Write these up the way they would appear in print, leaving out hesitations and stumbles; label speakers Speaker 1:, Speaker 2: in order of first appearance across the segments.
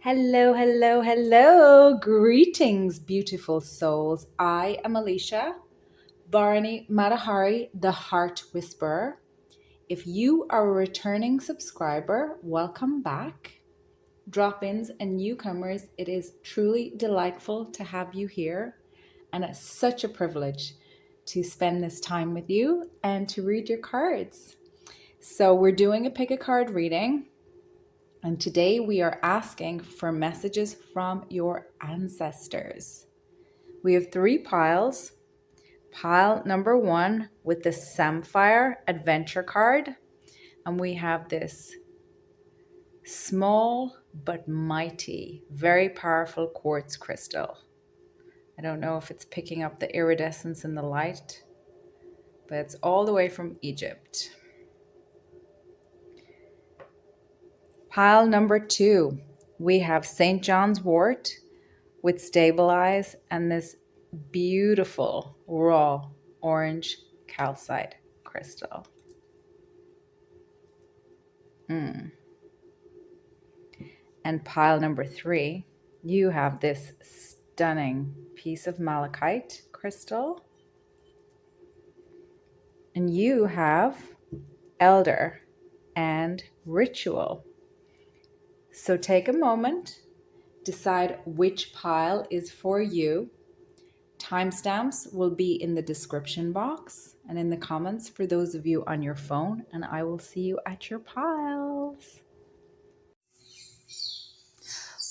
Speaker 1: Hello, hello, hello. Greetings, beautiful souls. I am Alicia, Bharani Matahari, the Heart Whisperer. If you are a returning subscriber, welcome back. Drop-ins and newcomers, it is truly delightful to have you here, and it's such a privilege to spend this time with you and to read your cards. So we're doing a pick a card reading. And today we are asking for messages from your ancestors. We have 3 piles. Pile number 1 with the Samphire Adventure card. And we have this small but mighty, very powerful quartz crystal. I don't know if it's picking up the iridescence in the light, but it's all the way from Egypt. Pile number 2, we have St. John's wort with stabilize and this beautiful raw orange calcite crystal. And pile number 3, you have this stunning piece of malachite crystal. And you have elder and ritual. So take a moment, decide which pile is for you. Timestamps will be in the description box and in the comments for those of you on your phone, and I will see you at your piles.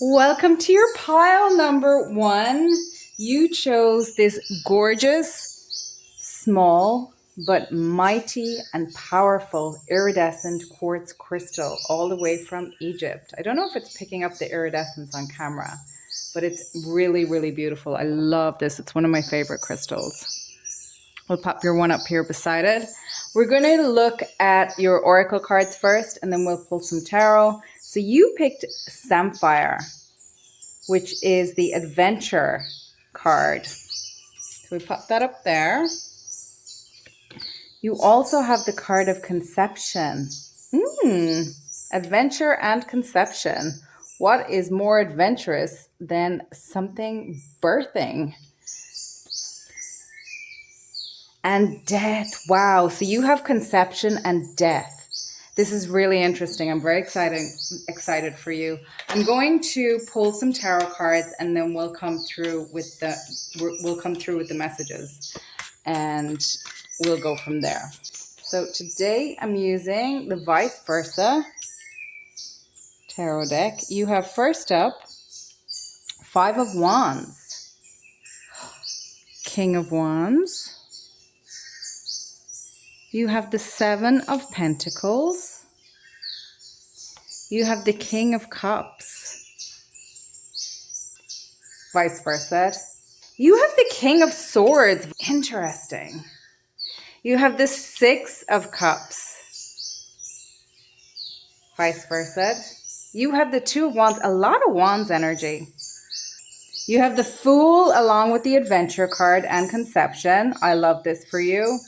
Speaker 1: Welcome to your pile number 1. You chose this gorgeous, small, but mighty and powerful iridescent quartz crystal all the way from Egypt. I don't know if it's picking up the iridescence on camera, but it's really, really beautiful. I love this. It's one of my favorite crystals. We'll pop your one up here beside it. We're going to look at your oracle cards first, and then we'll pull some tarot. So you picked Samphire, which is the adventure card. So we pop that up there. You also have the card of conception. Adventure and conception. What is more adventurous than something birthing? And death. Wow. So you have conception and death. This is really interesting. I'm very excited for you. I'm going to pull some tarot cards, and then we'll come through with the messages, and we'll go from there. So today I'm using the vice versa tarot deck. You have first up 5 of Wands, King of Wands. You have the 7 of Pentacles. You have the King of Cups. Vice versa. You have the King of Swords. Interesting. You have the 6 of Cups. Vice versa. You have the 2 of Wands. A lot of Wands energy. You have the Fool along with the Adventure card and Conception. I love this for you.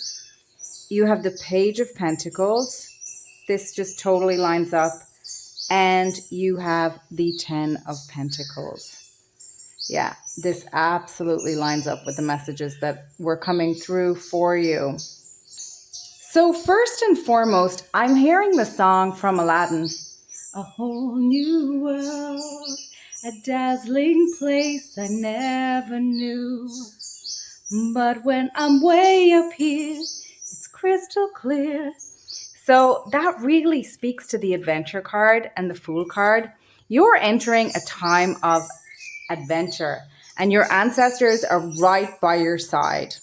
Speaker 1: You have the Page of Pentacles. This just totally lines up. And you have the 10 of Pentacles. Yeah, this absolutely lines up with the messages that were coming through for you. So first and foremost, I'm hearing the song from Aladdin. A whole new world, a dazzling place I never knew. But when I'm way up here, it's crystal clear. So that really speaks to the Adventure card and the Fool card. You're entering a time of adventure, and your ancestors are right by your side.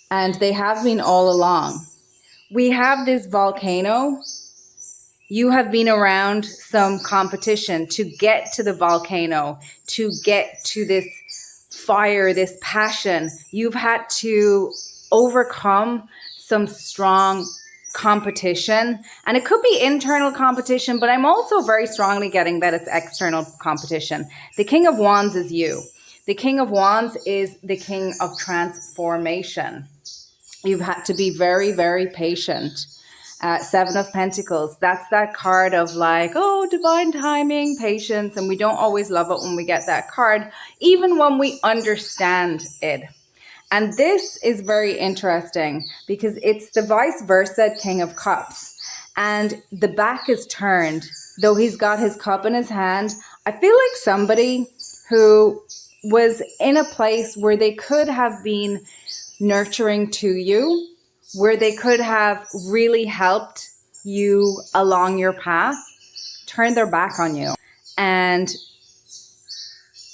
Speaker 1: And they have been all along. We have this volcano. You have been around some competition to get to the volcano, to get to this fire, this passion. You've had to overcome some strong competition, and it could be internal competition, but I'm also very strongly getting that it's external competition. The King of Wands is you. The King of Wands is the King of transformation. You've had to be very, very patient. Seven of Pentacles, that's that card of like, oh, divine timing, patience, and we don't always love it when we get that card, even when we understand it. And this is very interesting because it's the vice versa King of Cups. And the back is turned, though he's got his cup in his hand. I feel like somebody who was in a place where they could have been nurturing to you, where they could have really helped you along your path, turned their back on you. And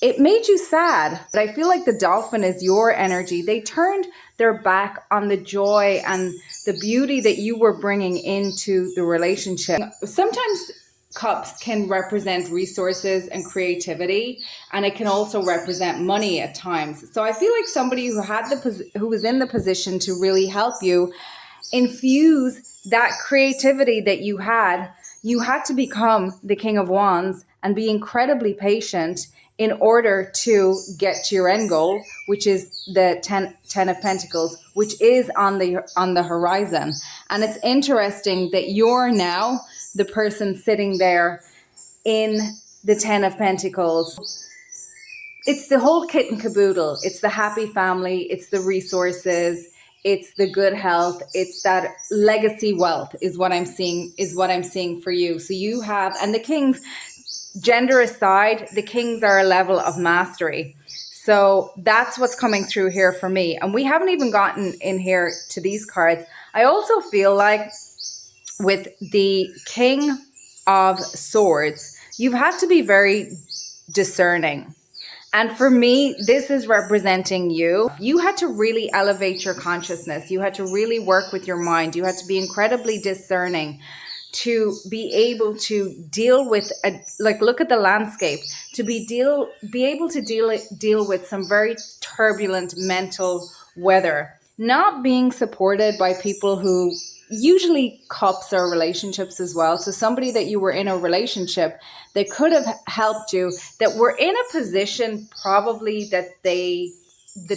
Speaker 1: it made you sad, but I feel like the dolphin is your energy. They turned their back on the joy and the beauty that you were bringing into the relationship. Sometimes cups can represent resources and creativity, and it can also represent money at times. So I feel like somebody who was in the position to really help you infuse that creativity that you had to become the King of Wands and be incredibly patient in order to get to your end goal, which is the 10 of Pentacles, which is on the horizon. And it's interesting that you're now the person sitting there in the 10 of Pentacles. It's the whole kit and caboodle. It's the happy family. It's the resources. It's the good health. It's that legacy wealth is what I'm seeing for you. So you have, and the kings, gender aside, the kings are a level of mastery. So that's what's coming through here for me. And we haven't even gotten in here to these cards. I also feel like with the King of Swords, you've had to be very discerning. And for me, this is representing you. You had to really elevate your consciousness. You had to really work with your mind. You had to be incredibly discerning to be able to deal with, look at the landscape, to be able to deal with some very turbulent mental weather, not being supported by people who usually cups are relationships as well. So somebody that you were in a relationship that could have helped you, that were in a position probably that the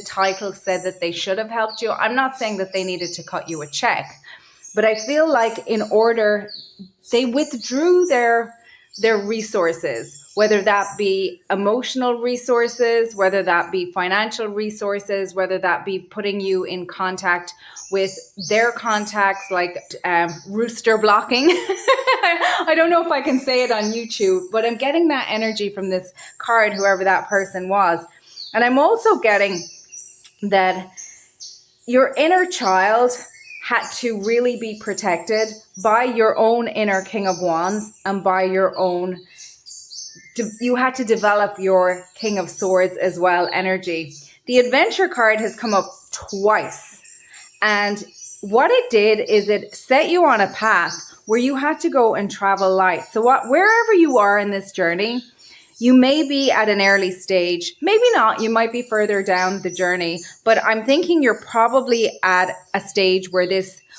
Speaker 1: title said that they should have helped you. I'm not saying that they needed to cut you a check, but I feel like they withdrew their resources, whether that be emotional resources, whether that be financial resources, whether that be putting you in contact with their contacts, like rooster blocking. I don't know if I can say it on YouTube, but I'm getting that energy from this card, whoever that person was. And I'm also getting that your inner child had to really be protected by your own inner King of Wands and by your own, you had to develop your King of Swords as well energy. The adventure card has come up twice. And what it did is it set you on a path where you had to go and travel light. So wherever you are in this journey, you may be at an early stage, maybe not, you might be further down the journey, but I'm thinking you're probably at a stage where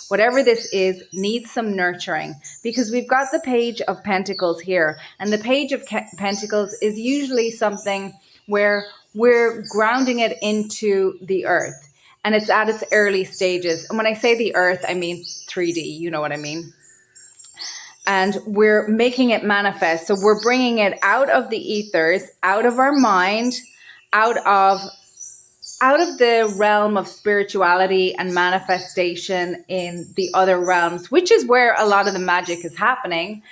Speaker 1: whatever this is, needs some nurturing, because we've got the Page of Pentacles here, and the Page of Pentacles is usually something where we're grounding it into the earth, and it's at its early stages. And when I say the earth, I mean 3D, you know what I mean? And we're making it manifest. So we're bringing it out of the ethers, out of our mind, out of the realm of spirituality and manifestation in the other realms, which is where a lot of the magic is happening.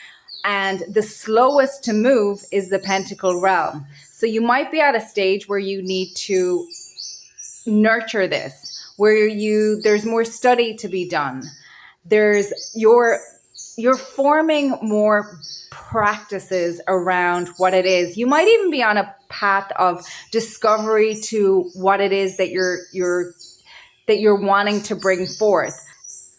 Speaker 1: And the slowest to move is the Pentacle realm. So you might be at a stage where you need to nurture this, where there's more study to be done. You're forming more practices around what it is. You might even be on a path of discovery to what it is that you're wanting to bring forth.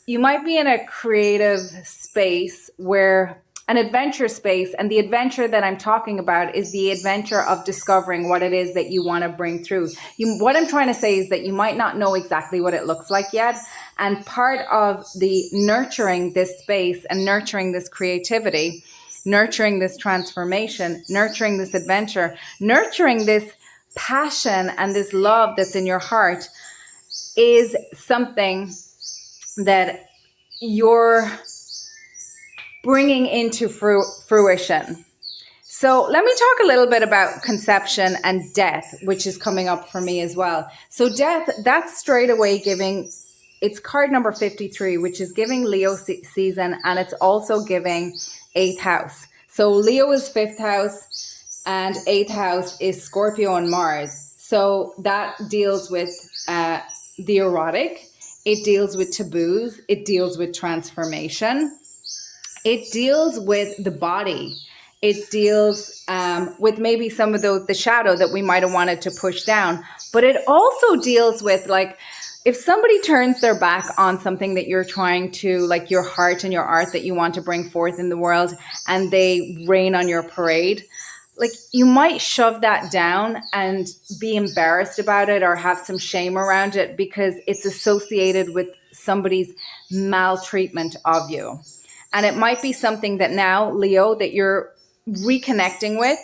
Speaker 1: You might be in a creative space, where an adventure space, and the adventure that I'm talking about is the adventure of discovering what it is that you want to bring through. What I'm trying to say is that you might not know exactly what it looks like yet. And part of the nurturing this space and nurturing this creativity, nurturing this transformation, nurturing this adventure, nurturing this passion and this love that's in your heart is something that you're bringing into fruition. So let me talk a little bit about conception and death, which is coming up for me as well. So death, that's straight away giving, it's card number 53, which is giving Leo season, and it's also giving 8th house. So Leo is 5th house and 8th house is Scorpio and Mars. So that deals with the erotic. It deals with taboos. It deals with transformation. It deals with the body. It deals with maybe some of the shadow that we might have wanted to push down. But it also deals with, like, if somebody turns their back on something that you're trying to, like your heart and your art that you want to bring forth in the world, and they rain on your parade, like, you might shove that down and be embarrassed about it or have some shame around it because it's associated with somebody's maltreatment of you. And it might be something that now, Leo, that you're reconnecting with,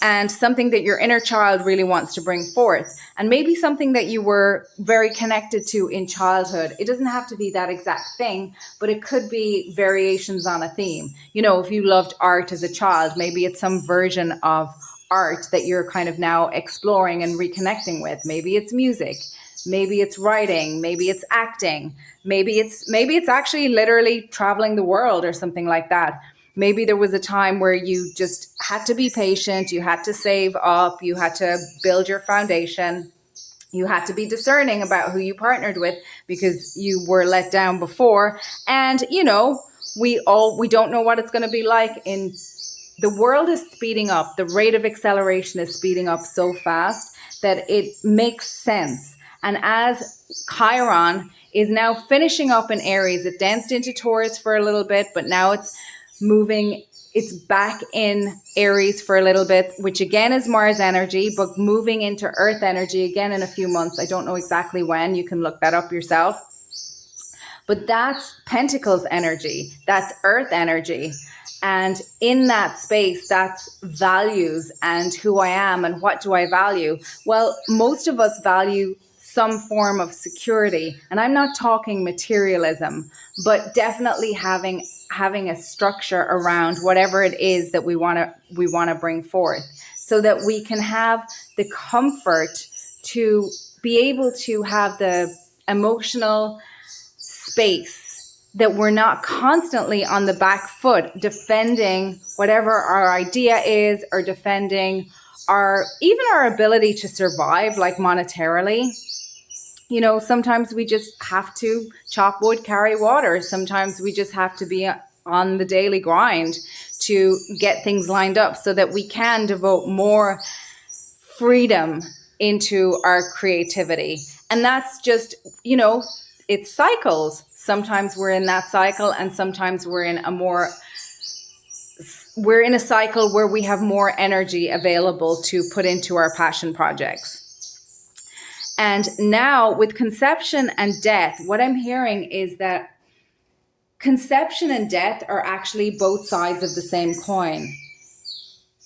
Speaker 1: and something that your inner child really wants to bring forth, and maybe something that you were very connected to in childhood. It doesn't have to be that exact thing, but it could be variations on a theme. You know, if you loved art as a child, maybe it's some version of art that you're kind of now exploring and reconnecting with. Maybe it's music, maybe it's writing, maybe it's acting, maybe it's actually literally traveling the world or something like that. Maybe there was a time where you just had to be patient, you had to save up, you had to build your foundation, you had to be discerning about who you partnered with because you were let down before. And, you know, we don't know what it's going to be like. In the world is speeding up. The rate of acceleration is speeding up so fast that it makes sense. And as Chiron is now finishing up in Aries, it danced into Taurus for a little bit, but now it's moving, it's back in Aries for a little bit, which again is Mars energy, but moving into Earth energy again in a few months. I don't know exactly when. You can look that up yourself. But that's Pentacles energy. That's Earth energy. And in that space, that's values and who I am and what do I value. Well, most of us value some form of security. And I'm not talking materialism, but definitely having a structure around whatever it is that we want to bring forth, so that we can have the comfort to be able to have the emotional space that we're not constantly on the back foot defending whatever our idea is, or defending even our ability to survive, like monetarily. You know, sometimes we just have to chop wood, carry water. Sometimes we just have to be on the daily grind to get things lined up so that we can devote more freedom into our creativity. And that's just, you know, it's cycles. Sometimes we're in that cycle, and sometimes we're in a cycle where we have more energy available to put into our passion projects. And now with conception and death, what I'm hearing is that conception and death are actually both sides of the same coin.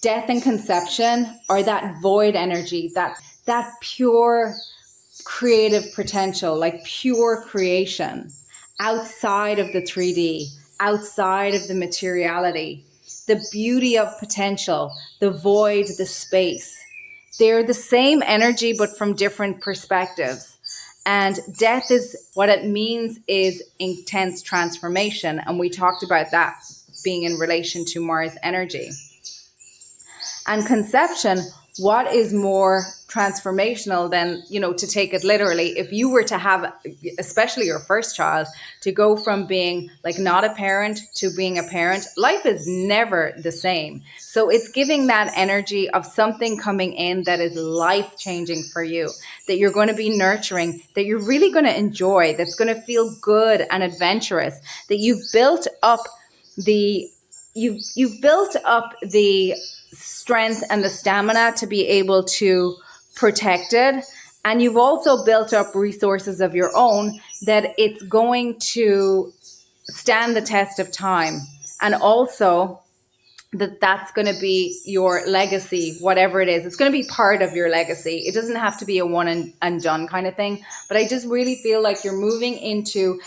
Speaker 1: Death and conception are that void energy, that pure creative potential, like pure creation, outside of the 3D, outside of the materiality, the beauty of potential, the void, the space. They're the same energy, but from different perspectives. And death is, what it means is intense transformation. And we talked about that being in relation to Mars energy. And conception, what is more transformational than, you know, to take it literally, if you were to have, especially your first child, to go from being like not a parent to being a parent, life is never the same. So it's giving that energy of something coming in that is life-changing for you, that you're going to be nurturing, that you're really going to enjoy, that's going to feel good and adventurous, that you've built up the strength and the stamina to be able to protect it. And you've also built up resources of your own that it's going to stand the test of time. And also that's going to be your legacy, whatever it is. It's going to be part of your legacy. It doesn't have to be a one and done kind of thing. But I just really feel like you're moving into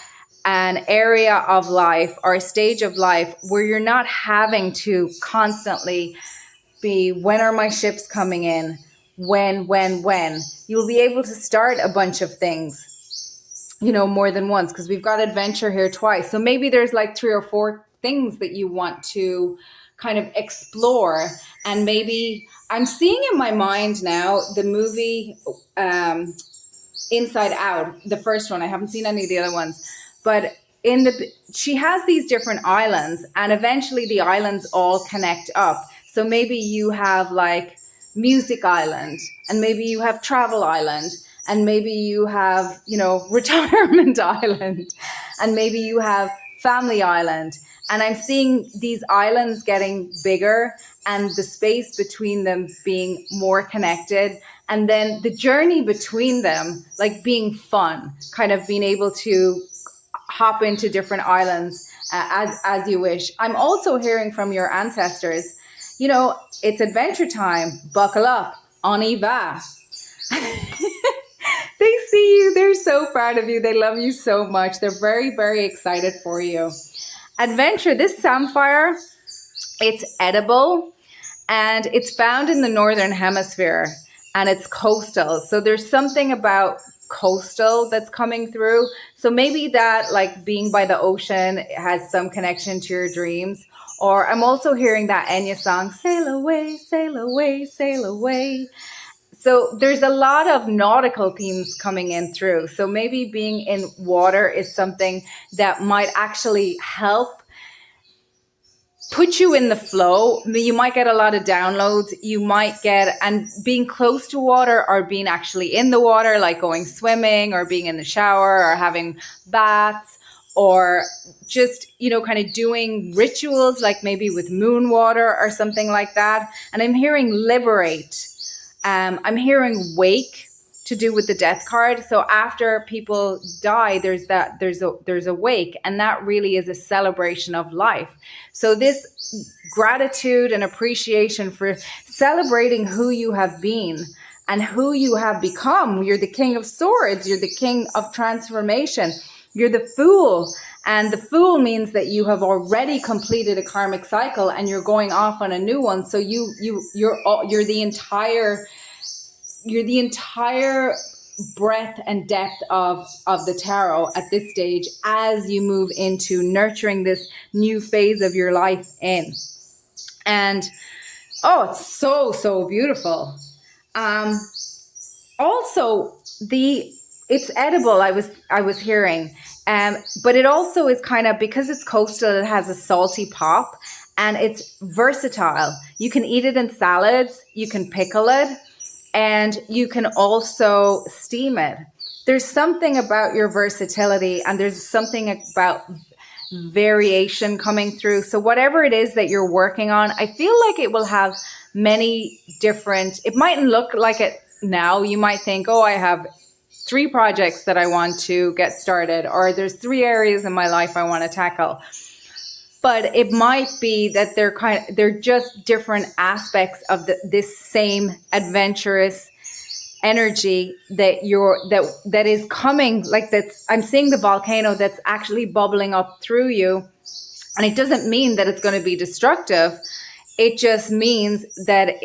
Speaker 1: an area of life or a stage of life where you're not having to constantly be, when are my ships coming in? When? You'll be able to start a bunch of things, you know, more than once, because we've got adventure here twice. So maybe there's like 3 or 4 things that you want to kind of explore. And maybe I'm seeing in my mind now the movie Inside Out, the first one. I haven't seen any of the other ones, but she has these different islands, and eventually the islands all connect up. So maybe you have like Music Island, and maybe you have Travel Island, and maybe you have, you know, Retirement Island, and maybe you have Family Island. And I'm seeing these islands getting bigger and the space between them being more connected. And then the journey between them, like being fun, kind of being able to hop into different islands as you wish. I'm also hearing from your ancestors, you know, it's adventure time. Buckle up. On y va. They see you. They're so proud of you. They love you so much. They're very, very excited for you. Adventure. This samphire, it's edible, and it's found in the Northern Hemisphere, and it's coastal. So there's something about coastal that's coming through. So maybe that, like being by the ocean, has some connection to your dreams. Or I'm also hearing that Enya song, sail away, sail away, sail away. So there's a lot of nautical themes coming in through. So maybe being in water is something that might actually help put you in the flow. You might get a lot of downloads. You might get, and being close to water or being actually in the water, like going swimming or being in the shower or having baths, or just, you know, kind of doing rituals, like maybe with moon water or something like that. And I'm hearing liberate. I'm hearing wake, to do with the death card. So after people die, there's a wake, and that really is a celebration of life. So this gratitude and appreciation for celebrating who you have been and who you have become. You're the King of Swords. You're the King of Transformation. You're the Fool. And the Fool means that you have already completed a karmic cycle and you're going off on a new one. So you're the entire breadth and depth of the tarot at this stage, as you move into nurturing this new phase of your life in. And oh, it's so beautiful. Also, it's edible, I was hearing. But it also is kind of, because it's coastal, it has a salty pop, and it's versatile. You can eat it in salads, you can pickle it, and you can also steam it. There's something about your versatility, and there's something about variation coming through. So whatever it is that you're working on, I feel like it will have many different, it mightn't look like it now. You might think, oh, I have 3 projects that I want to get started, or there's 3 areas in my life I want to tackle. But it might be that they're just different aspects of this same adventurous energy that is coming. Like I'm seeing the volcano that's actually bubbling up through you, and it doesn't mean that it's going to be destructive. It just means that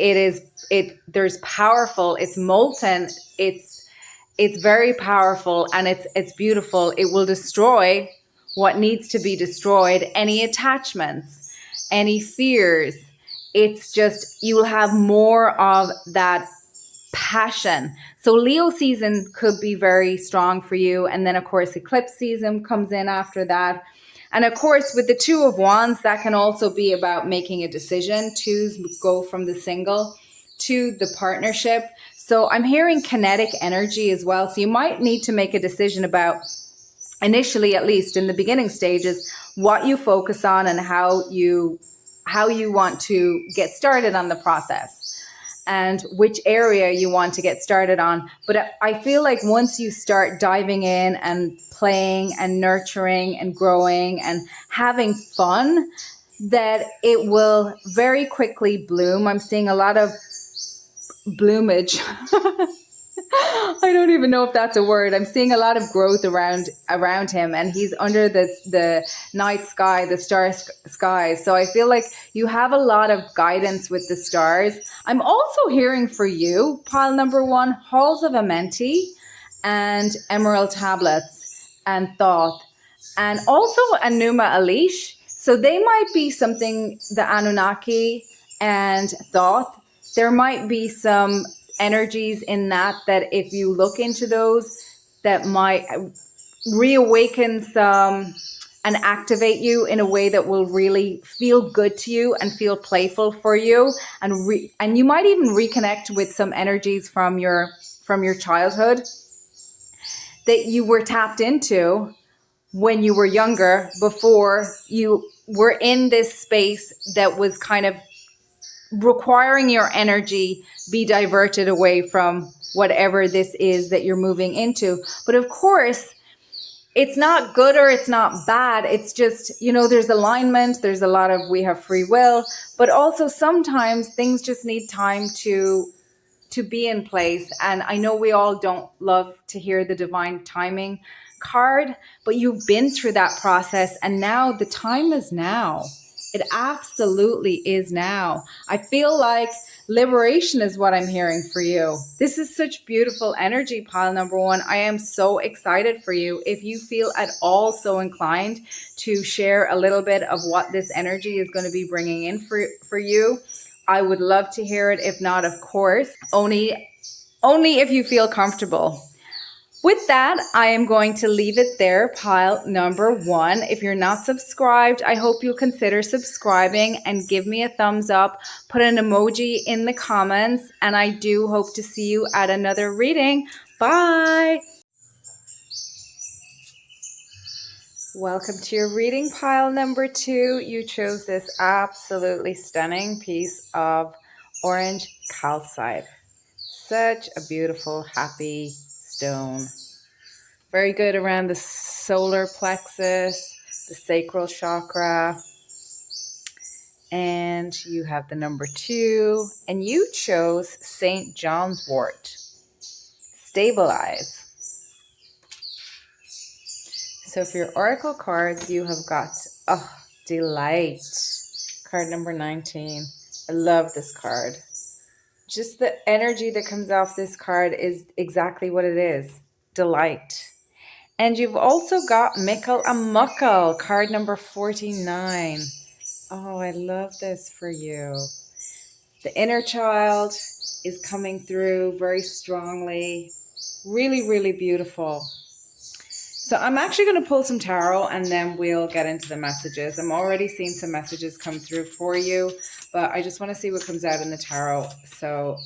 Speaker 1: there's powerful. It's molten. It's very powerful, and it's beautiful. It will destroy what needs to be destroyed, any attachments, any fears. It's just, you will have more of that passion. So Leo season could be very strong for you. And then of course, eclipse season comes in after that. And of course, with the 2 of Wands, that can also be about making a decision to go from the single to the partnership. So I'm hearing kinetic energy as well. So you might need to make a decision about, initially, at least in the beginning stages, what you focus on and how you want to get started on the process, and which area you want to get started on. But I feel like once you start diving in and playing and nurturing and growing and having fun, that it will very quickly bloom. I'm seeing a lot of bloomage. I don't even know if that's a word. I'm seeing a lot of growth around him, and he's under the night sky, the skies. So I feel like you have a lot of guidance with the stars. I'm also hearing for you, pile number 1, halls of Amenti and emerald tablets and Thoth, and also Anuma Elish. So they might be something, the Anunnaki and Thoth. There might be some energies in that if you look into those, that might reawaken some and activate you in a way that will really feel good to you and feel playful for you, and you might even reconnect with some energies from your childhood that you were tapped into when you were younger, before you were in this space that was kind of requiring your energy be diverted away from whatever this is that you're moving into. But of course, it's not good or it's not bad. It's just, there's alignment. There's a lot of, we have free will, but also sometimes things just need time to be in place. And I know we all don't love to hear the divine timing card, but you've been through that process, and now the time is now. It absolutely is now. I feel like liberation is what I'm hearing for you. This is such beautiful energy, pile number 1. I am so excited for you. If you feel at all so inclined to share a little bit of what this energy is going to be bringing in for you, I would love to hear it. If not, of course, only if you feel comfortable. With that, I am going to leave it there, pile number 1. If you're not subscribed, I hope you'll consider subscribing and give me a thumbs up, put an emoji in the comments, and I do hope to see you at another reading. Bye! Welcome to your reading, pile number 2. You chose this absolutely stunning piece of orange calcite. Such a beautiful, happy stone. Very good around the solar plexus, the sacral chakra. And you have the number 2. And you chose St. John's wort. Stabilize. So for your oracle cards, you have got, delight. Card number 19. I love this card. Just the energy that comes off this card is exactly what it is. Delight. And you've also got Mickle and Muckle, card number 49. Oh, I love this for you. The inner child is coming through very strongly. Really, really beautiful. So I'm actually going to pull some tarot and then we'll get into the messages. I'm already seeing some messages come through for you, but I just want to see what comes out in the tarot. So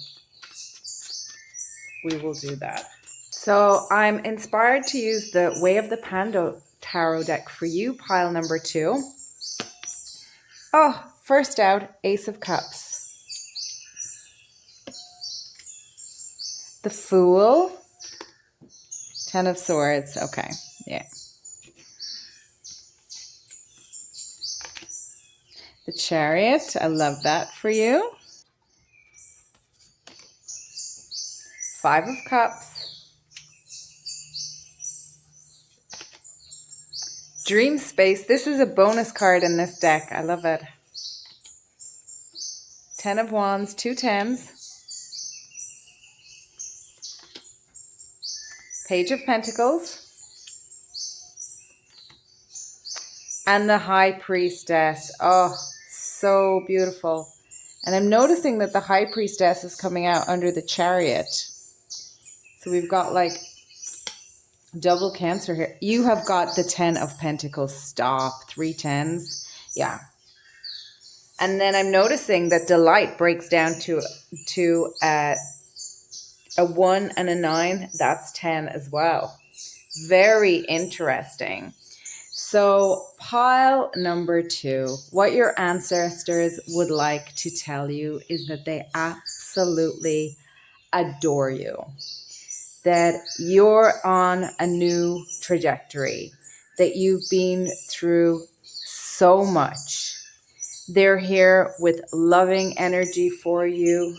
Speaker 1: we will do that. So I'm inspired to use the Way of the Pando tarot deck for you, pile number 2. Oh, first out, Ace of Cups. The Fool. 10 of Swords. Okay, yeah. The Chariot. I love that for you. 5 of Cups. Dream Space. This is a bonus card in this deck. I love it. 10 of Wands, 2 10s. Page of Pentacles. And the High Priestess. Oh, so beautiful. And I'm noticing that the High Priestess is coming out under the Chariot. So we've got like double Cancer here. You have got the 10 of Pentacles. Stop. 3 10s. Yeah. And then I'm noticing that Delight breaks down to a 1 and a 9. That's 10 as well. Very interesting. So pile number 2, what your ancestors would like to tell you is that they absolutely adore you. That you're on a new trajectory. That you've been through so much. They're here with loving energy for you.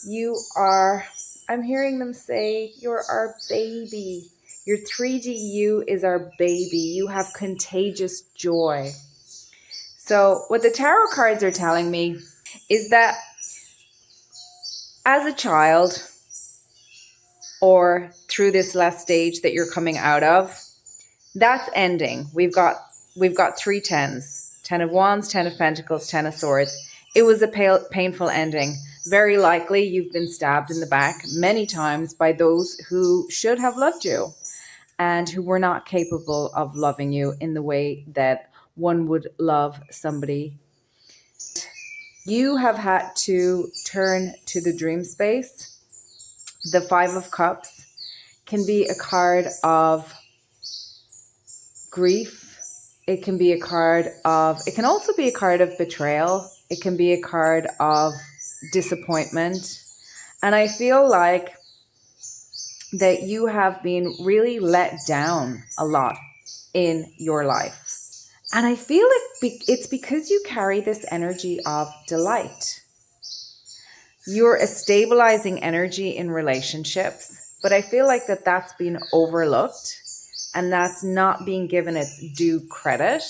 Speaker 1: You are I'm hearing them say, you're our baby. Your 3D you is our baby. You have contagious joy. So what the tarot cards are telling me is that as a child, or through this last stage that you're coming out of, that's ending. We've got 3 tens: 10 of wands, 10 of pentacles, 10 of swords. It was a painful ending. Very likely you've been stabbed in the back many times by those who should have loved you and who were not capable of loving you in the way that one would love somebody. You have had to turn to the dream space. The 5 of Cups can be a card of grief. It can also be a card of betrayal. It can be a card of disappointment. And I feel like that you have been really let down a lot in your life. And I feel like it's because you carry this energy of delight. You're a stabilizing energy in relationships, but I feel like that's been overlooked and that's not being given its due credit.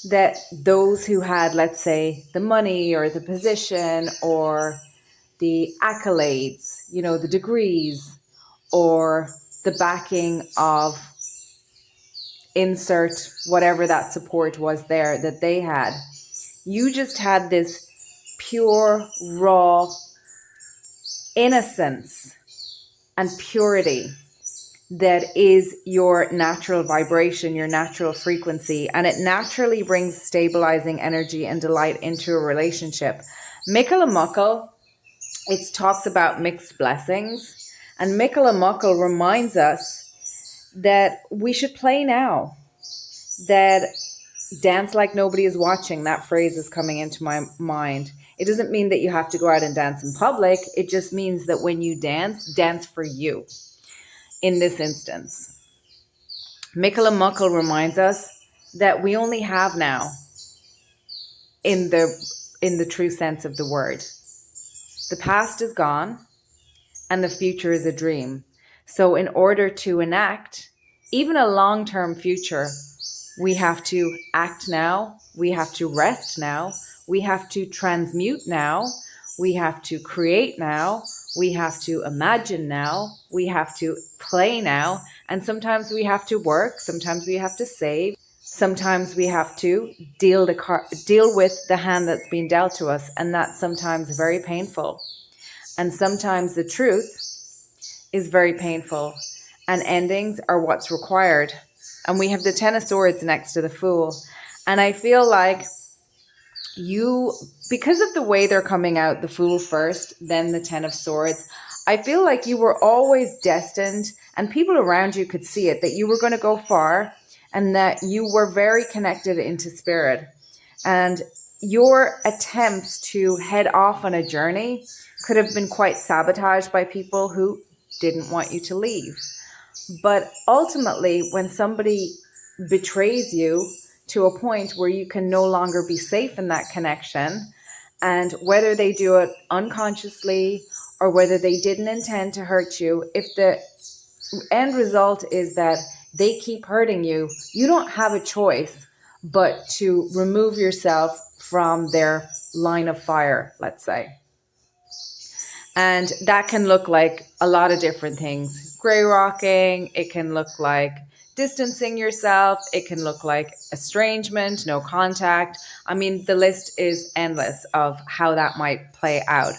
Speaker 1: That those who had, let's say, the money or the position or the accolades, the degrees or the backing of insert whatever that support was there that they had. You just had this pure, raw innocence and purity that is your natural vibration, your natural frequency, and it naturally brings stabilizing energy and delight into a relationship. Mikala Muckle, it talks about mixed blessings, and Mikala Muckle reminds us that we should play now, that dance like nobody is watching. That phrase is coming into my mind. It doesn't mean that you have to go out and dance in public. It just means that when you dance for you. In this instance, Mikala Muckle reminds us that we only have now in the true sense of the word. The past is gone and the future is a dream. So in order to enact even a long-term future, we have to act now, we have to rest now, we have to transmute now, we have to create now, we have to imagine now, we have to play now, and sometimes we have to work, sometimes we have to save, sometimes we have to deal with the hand that's been dealt to us, and that's sometimes very painful. And sometimes the truth is very painful, and endings are what's required. And we have the 10 of Swords next to the Fool. And I feel like you, because of the way they're coming out, the Fool first, then the 10 of Swords, I feel like you were always destined, and people around you could see it, that you were going to go far and that you were very connected into spirit. And your attempts to head off on a journey could have been quite sabotaged by people who didn't want you to leave. But ultimately, when somebody betrays you to a point where you can no longer be safe in that connection, and whether they do it unconsciously or whether they didn't intend to hurt you, if the end result is that they keep hurting you, you don't have a choice but to remove yourself from their line of fire, let's say. And that can look like a lot of different things. Gray rocking, it can look like distancing yourself, it can look like estrangement, no contact. I mean, the list is endless of how that might play out.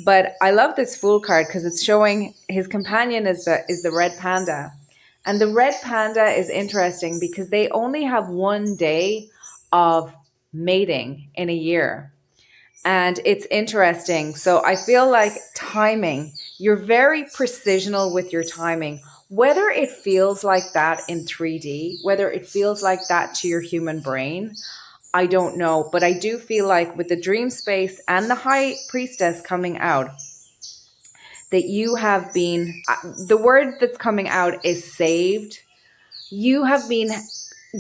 Speaker 1: But I love this Fool card because it's showing his companion is the red panda. And the red panda is interesting because they only have 1 day of mating in a year. And it's interesting. So I feel like timing, you're very precisional with your timing. Whether it feels like that in 3D, whether it feels like that to your human brain, I don't know. But I do feel like with the dream space and the High Priestess coming out, that you have been, the word that's coming out is saved. You have been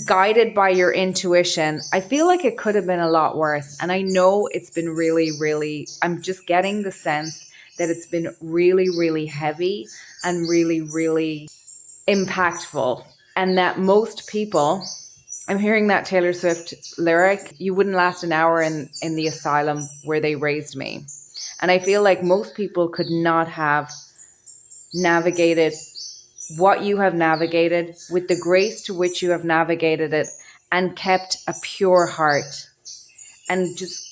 Speaker 1: guided by your intuition. I feel like it could have been a lot worse. And I know it's been really, really, I'm just getting the sense that it's been really, really heavy and really, really impactful. And that most people, I'm hearing that Taylor Swift lyric, you wouldn't last an hour in the asylum where they raised me. And I feel like most people could not have navigated what you have navigated with the grace to which you have navigated it and kept a pure heart and just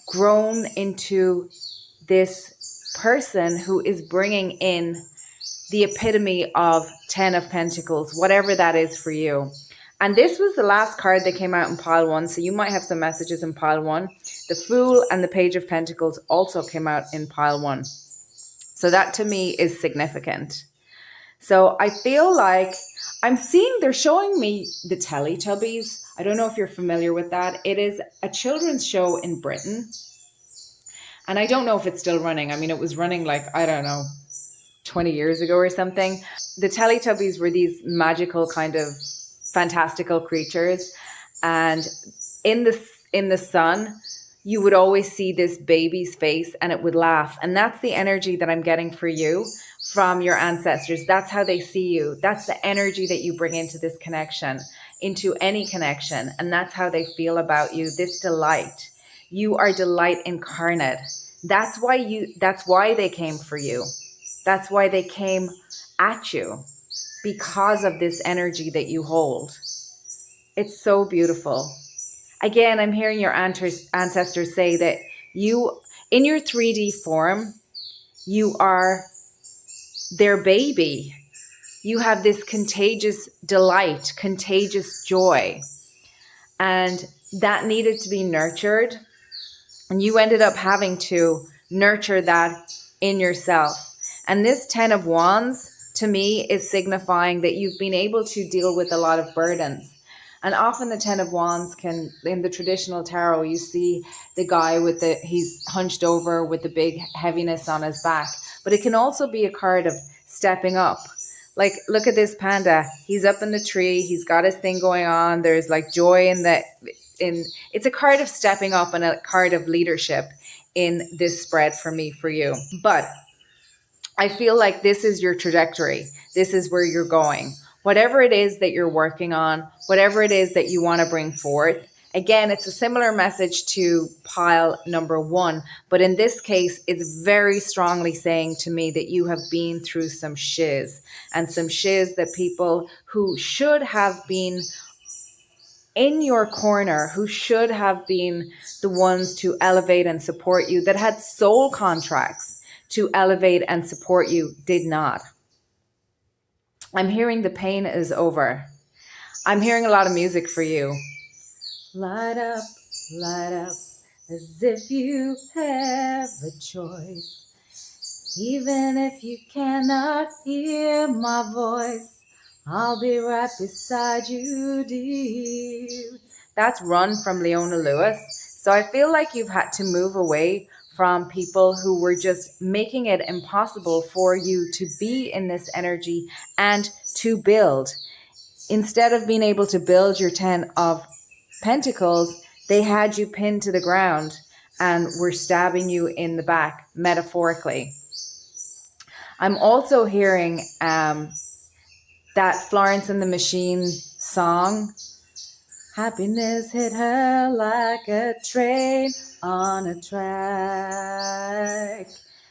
Speaker 1: grown into this person who is bringing in the epitome of 10 of Pentacles, whatever that is for you. And this was the last card that came out in pile 1, so you might have some messages in pile 1. The Fool and the Page of Pentacles also came out in pile 1. So that to me is significant. So I feel like I'm seeing, they're showing me the Teletubbies. I don't know if you're familiar with that. It is a children's show in Britain. And I don't know if it's still running. I mean, it was running like, I don't know, 20 years ago or something. The Teletubbies were these magical kind of fantastical creatures. And in the sun, you would always see this baby's face and it would laugh. And that's the energy that I'm getting for you from your ancestors. That's how they see you. That's the energy that you bring into this connection, into any connection. And that's how they feel about you, this delight. You are delight incarnate. That's why they came for you. That's why they came at you, because of this energy that you hold. It's so beautiful. Again, I'm hearing your ancestors say that you, in your 3D form, you are their baby. You have this contagious delight, contagious joy. And that needed to be nurtured. And you ended up having to nurture that in yourself. And this 10 of Wands, to me, is signifying that you've been able to deal with a lot of burdens. And often the 10 of Wands can, in the traditional tarot, you see the guy he's hunched over with the big heaviness on his back. But it can also be a card of stepping up. Like, look at this panda. He's up in the tree. He's got his thing going on. There's like joy it's a card of stepping up and a card of leadership in this spread for me, for you. But I feel like this is your trajectory. This is where you're going. Whatever it is that you're working on, whatever it is that you want to bring forth. Again, it's a similar message to pile number 1, but in this case, it's very strongly saying to me that you have been through some shiz, and some shiz that people who should have been in your corner, who should have been the ones to elevate and support you, that had soul contracts to elevate and support you, did not. I'm hearing the pain is over. I'm hearing a lot of music for you. Light up, as if you have a choice. Even if you cannot hear my voice, I'll be right beside you, dear. That's Run from Leona Lewis. So I feel like you've had to move away from people who were just making it impossible for you to be in this energy and to build. Instead of being able to build your 10 of Pentacles, they had you pinned to the ground and were stabbing you in the back, metaphorically. I'm also hearing that Florence and the Machine song, happiness hit her like a train on a track.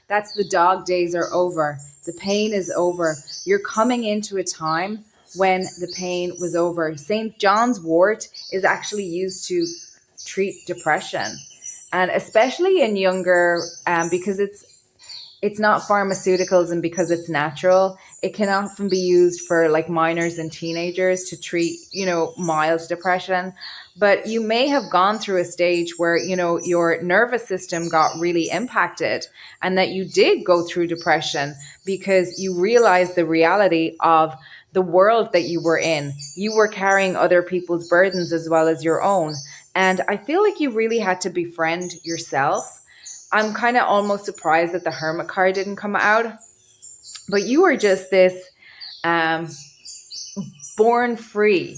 Speaker 1: That's the dog days are over. The pain is over. You're coming into a time when the pain was over. St. John's wort is actually used to treat depression. And especially in younger, because it's not pharmaceuticals and because it's natural, it can often be used for like minors and teenagers to treat, mild depression. But you may have gone through a stage where, your nervous system got really impacted and that you did go through depression because you realized the reality of the world that you were in. You were carrying other people's burdens as well as your own. And I feel like you really had to befriend yourself. I'm kind of almost surprised that the Hermit card didn't come out. But you were just this born free.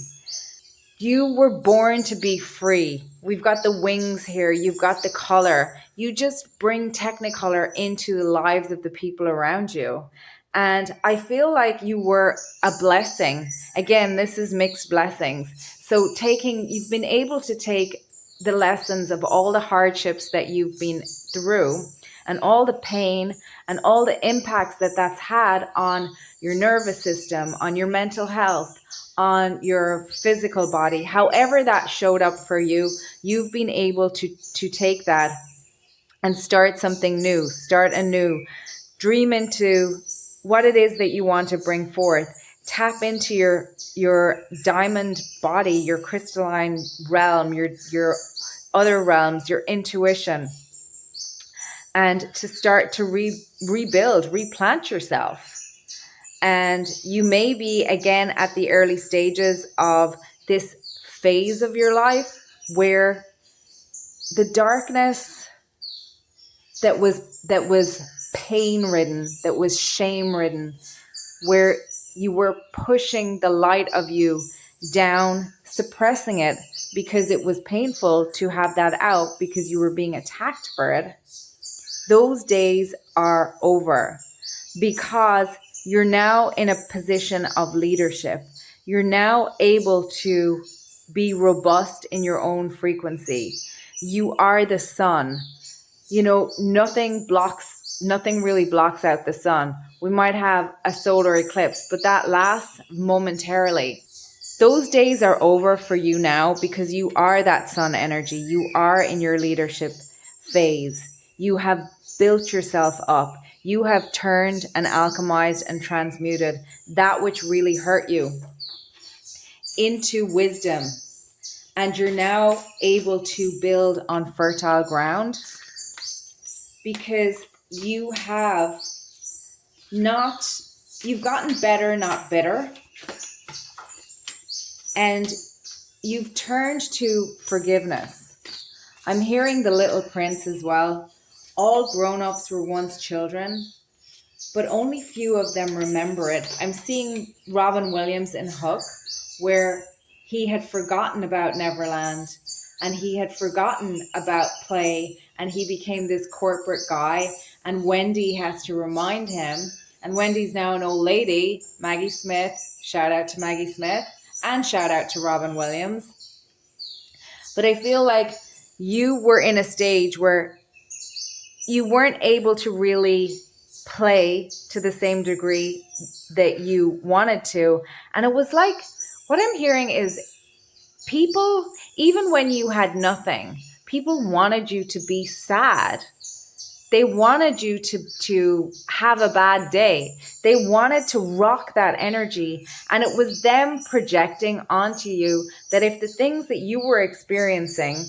Speaker 1: You were born to be free. We've got the wings here. You've got the color. You just bring Technicolor into the lives of the people around you. And I feel like you were a blessing. Again, this is mixed blessings. So you've been able to take the lessons of all the hardships that you've been through and all the pain and all the impacts that that's had on your nervous system, on your mental health, on your physical body, however that showed up for you, you've been able to take that and start something new, start anew, dream into what it is that you want to bring forth. Tap into your diamond body, your crystalline realm, your other realms, your intuition, and to start to rebuild, replant yourself. And you may be again at the early stages of this phase of your life where the darkness that was pain ridden, that was shame ridden, where you were pushing the light of you down, suppressing it because it was painful to have that out because you were being attacked for it. Those days are over because you're now in a position of leadership. You're now able to be robust in your own frequency. You are the sun. You know, nothing really blocks out the sun. We might have a solar eclipse, but that lasts momentarily. Those days are over for you now because you are that sun energy. You are in your leadership phase. You have built yourself up. You have turned and alchemized and transmuted that which really hurt you into wisdom. And you're now able to build on fertile ground because you've gotten better, not bitter. And you've turned to forgiveness. I'm hearing the Little Prince as well. All grown-ups were once children, but only few of them remember it. I'm seeing Robin Williams in Hook, where he had forgotten about Neverland and he had forgotten about play and he became this corporate guy, and Wendy has to remind him, and Wendy's now an old lady. Maggie Smith, shout out to Maggie Smith, and shout out to Robin Williams. But I feel like you were in a stage where you weren't able to really play to the same degree that you wanted to. And it was like, what I'm hearing is people, even when you had nothing, people wanted you to be sad. They wanted you to have a bad day. They wanted to rock that energy. And it was them projecting onto you that if the things that you were experiencing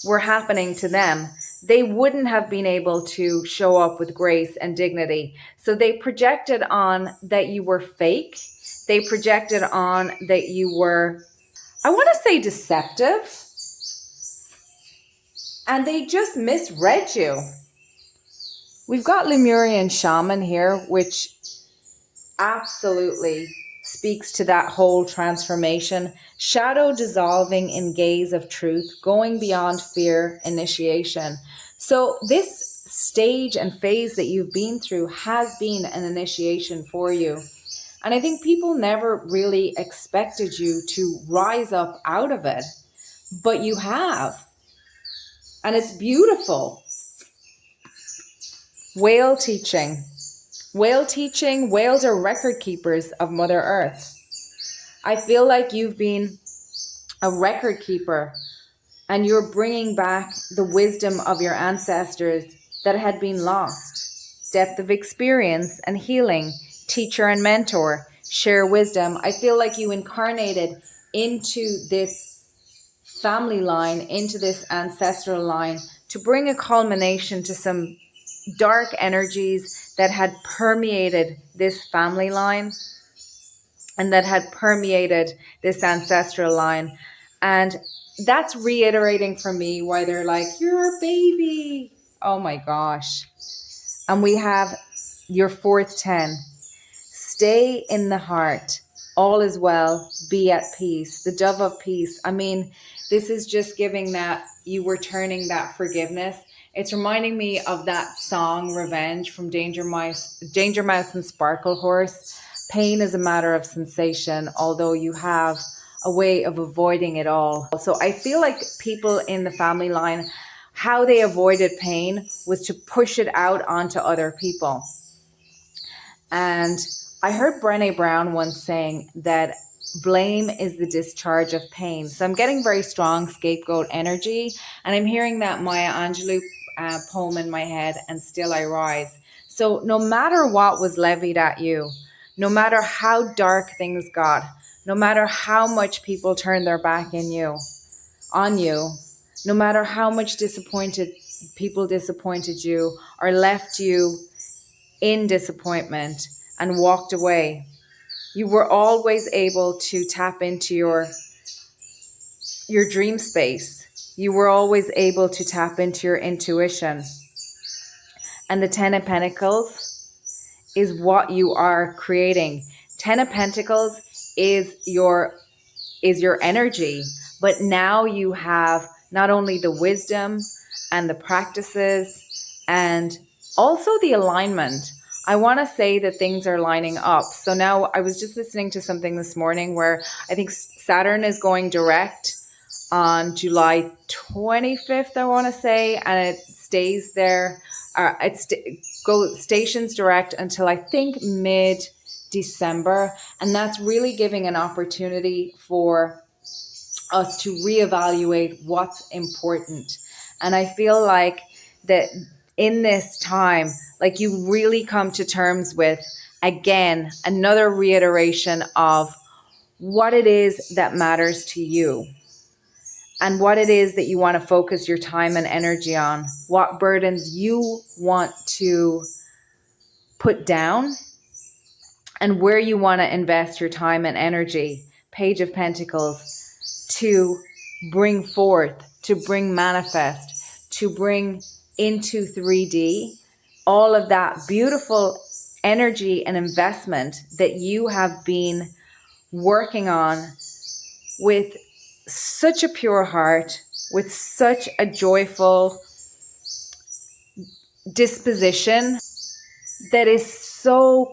Speaker 1: were happening to them, they wouldn't have been able to show up with grace and dignity. So they projected on that you were fake. They projected on that you were, I want to say, deceptive. And they just misread you. We've got Lemurian Shaman here, which absolutely speaks to that whole transformation. Shadow dissolving in gaze of truth, going beyond fear, initiation. So this stage and phase that you've been through has been an initiation for you. And I think people never really expected you to rise up out of it, but you have. And it's beautiful. Whale teaching. Whale teaching, whales are record keepers of Mother Earth. I feel like you've been a record keeper and you're bringing back the wisdom of your ancestors that had been lost. Depth of experience and healing, teacher and mentor, share wisdom. I feel like you incarnated into this family line, into this ancestral line to bring a culmination to some dark energies that had permeated this family line and that had permeated this ancestral line. And that's reiterating for me why they're like, you're a baby. Oh my gosh. And we have your fourth 10. Stay in the heart. All is well. Be at peace. The dove of peace. I mean, This is just giving that you were turning that forgiveness. It's reminding me of that song Revenge from Danger Mouse and Sparkle Horse. Pain is a matter of sensation, although you have a way of avoiding it all. So I feel like people in the family line, how they avoided pain was to push it out onto other people. And I heard Brené Brown once saying that blame is the discharge of pain. So I'm getting very strong scapegoat energy, and I'm hearing that Maya Angelou poem in my head, and still I rise. So no matter what was levied at you, no matter how dark things got, no matter how much people turned their back on you, no matter how much people disappointed you or left you in disappointment and walked away, you were always able to tap into your dream space. You were always able to tap into your intuition. And the Ten of Pentacles is what you are creating. Ten of Pentacles is your energy, but now you have not only the wisdom and the practices and also the alignment. I want to say that things are lining up. So now I was just listening to something this morning where I think Saturn is going direct on July 25th, I want to say, and it stays there. Stations direct until I think mid-December. And that's really giving an opportunity for us to reevaluate what's important. And I feel like that in this time, like you really come to terms with, again, another reiteration of what it is that matters to you and what it is that you want to focus your time and energy on, what burdens you want to put down, and where you want to invest your time and energy. Page of Pentacles, to bring forth, to bring manifest, to bring into 3D all of that beautiful energy and investment that you have been working on with such a pure heart, with such a joyful disposition that is so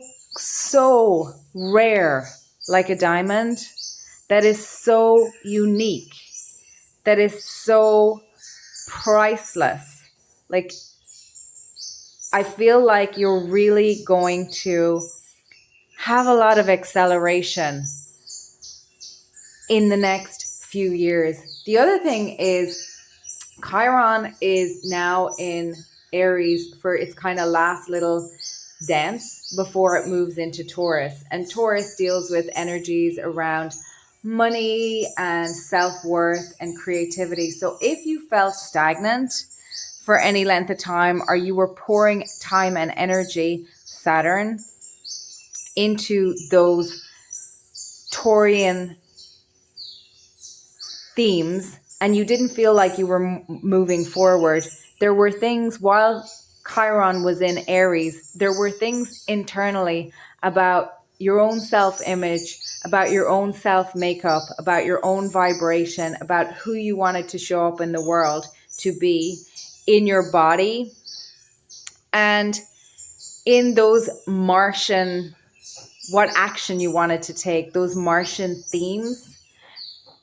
Speaker 1: rare, like a diamond, that is so unique, that is so priceless. Like, I feel like you're really going to have a lot of acceleration in the next few years. The other thing is Chiron is now in Aries for its kind of last little dance before it moves into Taurus. And Taurus deals with energies around money and self-worth and creativity. So if you felt stagnant for any length of time, or you were pouring time and energy, Saturn, into those Taurian themes, and you didn't feel like you were moving forward, there were things while Chiron was in Aries, there were things internally about your own self-image, about your own self-makeup, about your own vibration, about who you wanted to show up in the world to be, in your body, and in those Martian, what action you wanted to take, those Martian themes.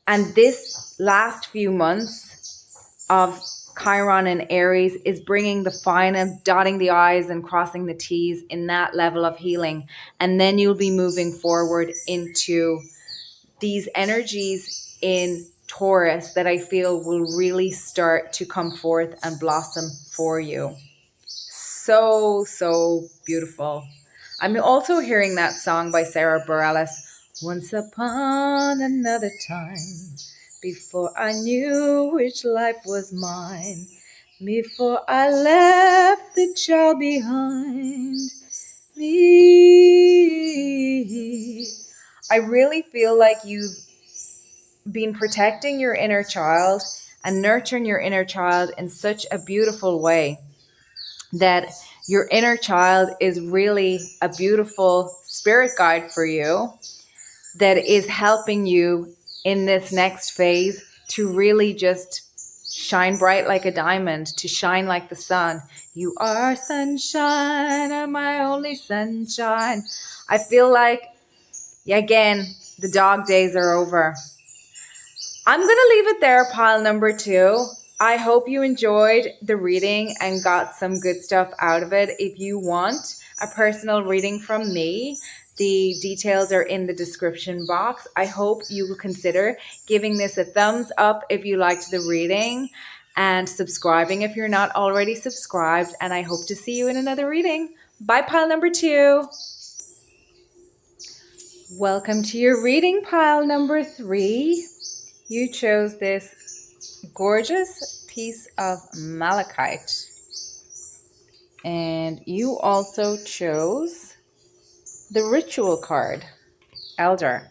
Speaker 1: And this last few months of Chiron and Aries is bringing the fine and dotting the I's and crossing the T's in that level of healing. And then you'll be moving forward into these energies in Taurus that I feel will really start to come forth and blossom for you. So beautiful. I'm also hearing that song by Sarah Bareilles, Once Upon Another Time, before I knew which life was mine, before I left the child behind me. I really feel like you've been protecting your inner child and nurturing your inner child in such a beautiful way that your inner child is really a beautiful spirit guide for you that is helping you in this next phase to really just shine bright like a diamond, to shine like the sun. You are sunshine, and my only sunshine. I feel like, again, the dog days are over. I'm going to leave it there, pile number 2. I hope you enjoyed the reading and got some good stuff out of it. If you want a personal reading from me, the details are in the description box. I hope you will consider giving this a thumbs up if you liked the reading, and subscribing if you're not already subscribed. And I hope to see you in another reading. Bye, pile number 2. Welcome to your reading, pile number 3. You chose this gorgeous piece of malachite. And you also chose the ritual card, Elder.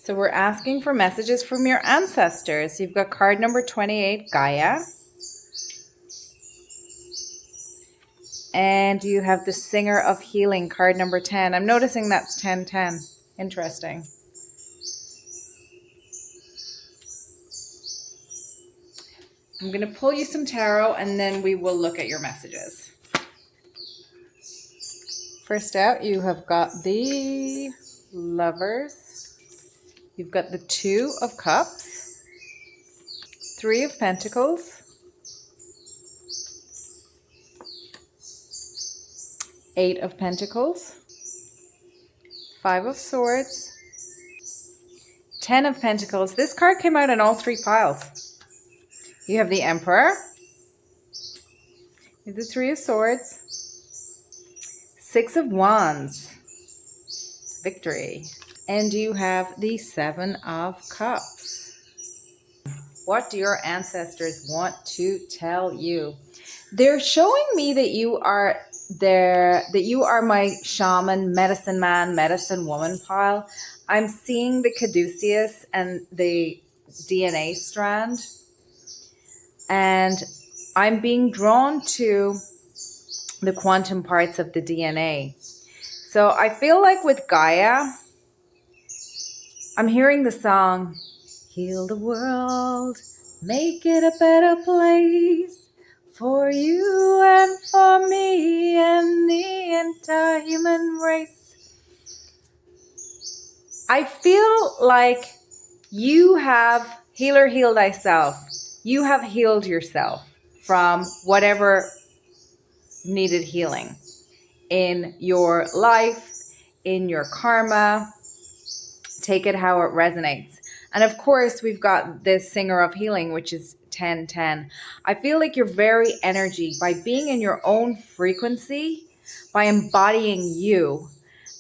Speaker 1: So we're asking for messages from your ancestors. You've got card number 28, Gaia. And you have the Singer of Healing, card number 10. I'm noticing that's 1010. Interesting. I'm going to pull you some tarot and then we will look at your messages. First out, you have got the Lovers. You've got the 2 of Cups, 3 of Pentacles, 8 of Pentacles, 5 of Swords, 10 of Pentacles. This card came out in all 3 piles. You have the Emperor, you have the 3 of Swords, 6 of Wands, victory, and you have the 7 of Cups. What do your ancestors want to tell you? They're showing me that you are there, that you are my shaman, medicine man, medicine woman pile. I'm seeing the caduceus and the DNA strand. And I'm being drawn to the quantum parts of the DNA. So I feel like with Gaia, I'm hearing the song, heal the world, make it a better place for you and for me and the entire human race. I feel like you have, healer, heal thyself. You have healed yourself from whatever needed healing in your life, in your karma. Take it how it resonates. And of course, we've got this Singer of Healing, which is 1010. I feel like your very energy, by being in your own frequency, by embodying you,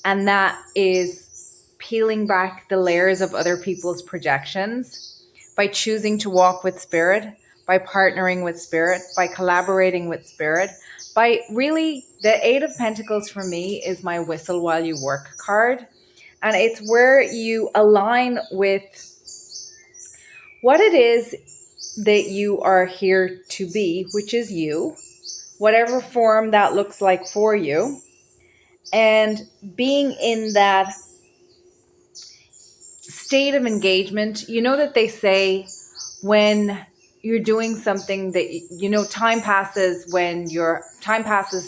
Speaker 1: and that is peeling back the layers of other people's projections, by choosing to walk with Spirit, by partnering with Spirit, by collaborating with Spirit, by really, the 8 of Pentacles for me is my whistle while you work card. And it's where you align with what it is that you are here to be, which is you, whatever form that looks like for you. And being in that state of engagement, you know that they say when you're doing something that, you know, time passes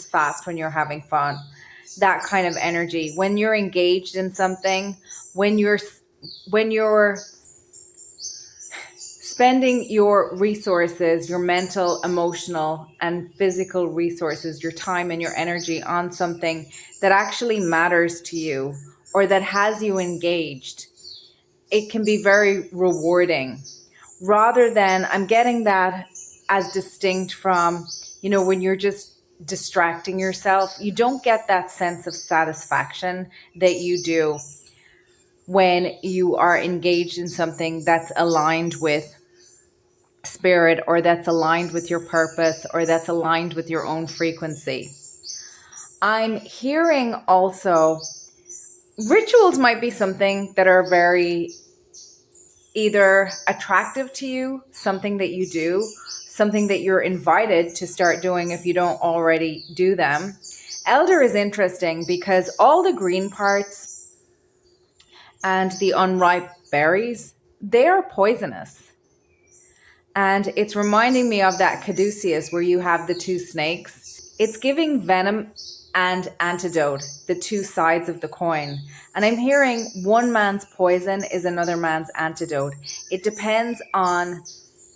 Speaker 1: fast when you're having fun. That kind of energy. When you're engaged in something, when you're spending your resources, your mental, emotional, and physical resources, your time and your energy on something that actually matters to you or that has you engaged, it can be very rewarding. Rather than, I'm getting that as distinct from, you know, when you're just distracting yourself, you don't get that sense of satisfaction that you do when you are engaged in something that's aligned with Spirit, or that's aligned with your purpose, or that's aligned with your own frequency. I'm hearing also rituals might be something that are very either attractive to you, something that you do, something that you're invited to start doing if you don't already do them. Elder is interesting because all the green parts and the unripe berries, they are poisonous. And it's reminding me of that caduceus where you have the two snakes. It's giving venom and antidote, the two sides of the coin. And I'm hearing one man's poison is another man's antidote. It depends on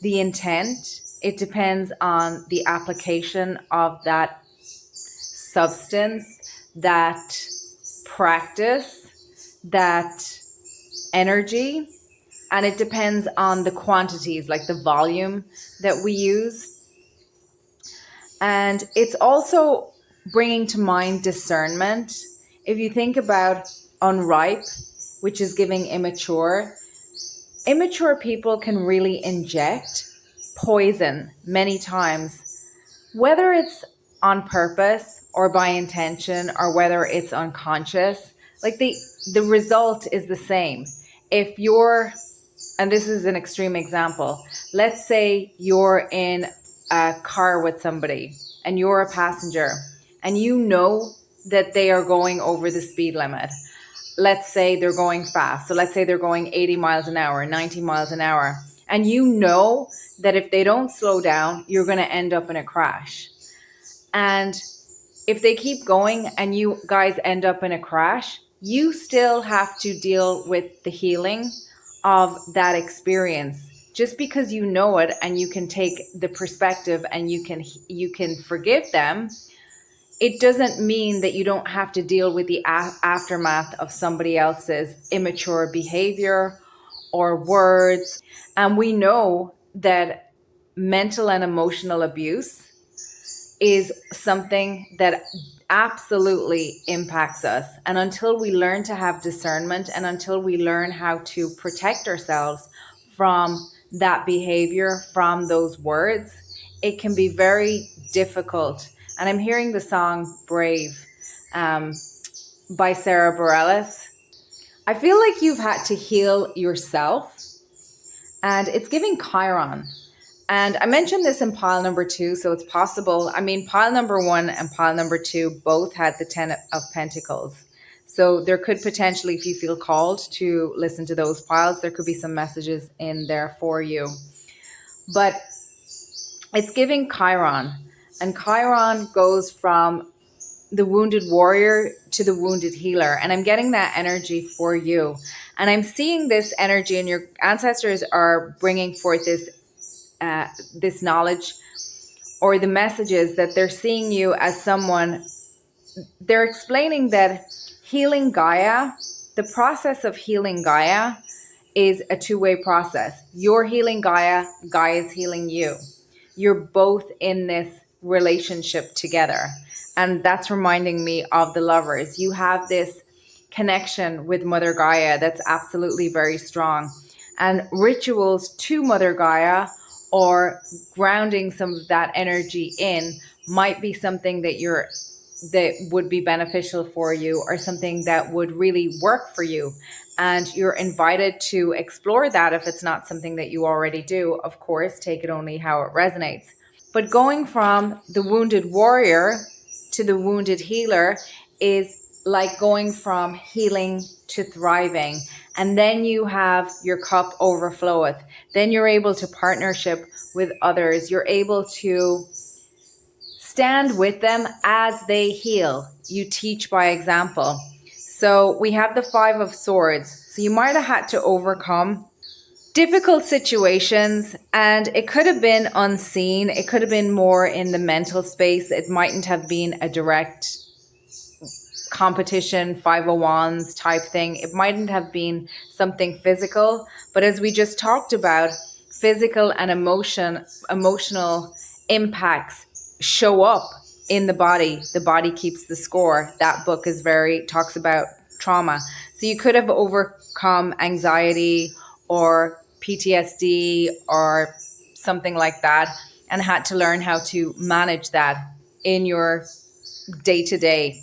Speaker 1: the intent. It depends on the application of that substance, that practice, that energy. And it depends on the quantities, like the volume that we use. And it's also bringing to mind discernment. If you think about unripe, which is giving immature people can really inject poison many times, whether it's on purpose or by intention or whether it's unconscious. Like the result is the same. If you're, and this is an extreme example, let's say you're in a car with somebody and you're a passenger and you know that they are going over the speed limit. Let's say they're going fast. So let's say they're going 80 miles an hour, 90 miles an hour. And you know that if they don't slow down, you're going to end up in a crash. And if they keep going and you guys end up in a crash, you still have to deal with the healing of that experience. Just because you know it and you can take the perspective and you can forgive them, it doesn't mean that you don't have to deal with the aftermath of somebody else's immature behavior or words. And we know that mental and emotional abuse is something that absolutely impacts us. And until we learn to have discernment and until we learn how to protect ourselves from that behavior, from those words, it can be very difficult. And I'm hearing the song Brave by Sarah Bareilles. I feel like you've had to heal yourself, and it's giving Chiron. And I mentioned this in pile number 2, so it's possible. I mean, pile number 1 and pile number 2 both had the 10 of Pentacles. So there could potentially, if you feel called to listen to those piles, there could be some messages in there for you. But it's giving Chiron. And Chiron goes from the wounded warrior to the wounded healer. And I'm getting that energy for you. And I'm seeing this energy, and your ancestors are bringing forth this knowledge or the messages that they're seeing you as someone. They're explaining that healing Gaia, the process of healing Gaia is a two-way process. You're healing Gaia, Gaia is healing you. You're both in this relationship together. And that's reminding me of the lovers. You have this connection with Mother Gaia that's absolutely very strong. And rituals to Mother Gaia or grounding some of that energy in might be something that would be beneficial for you, or something that would really work for you. And you're invited to explore that if it's not something that you already do. Of course, take it only how it resonates. But going from the wounded warrior to the wounded healer is like going from healing to thriving. And then you have your cup overfloweth. Then you're able to partnership with others. You're able to stand with them as they heal. You teach by example. So we have the 5 of Swords. So you might have had to overcome difficult situations, and it could have been unseen. It could have been more in the mental space. It mightn't have been a direct competition, 5 of Wands type thing. It mightn't have been something physical, but as we just talked about, physical and emotional impacts show up in the body. The body keeps the score. That book is talks about trauma. So you could have overcome anxiety or PTSD or something like that, and had to learn how to manage that in your day-to-day.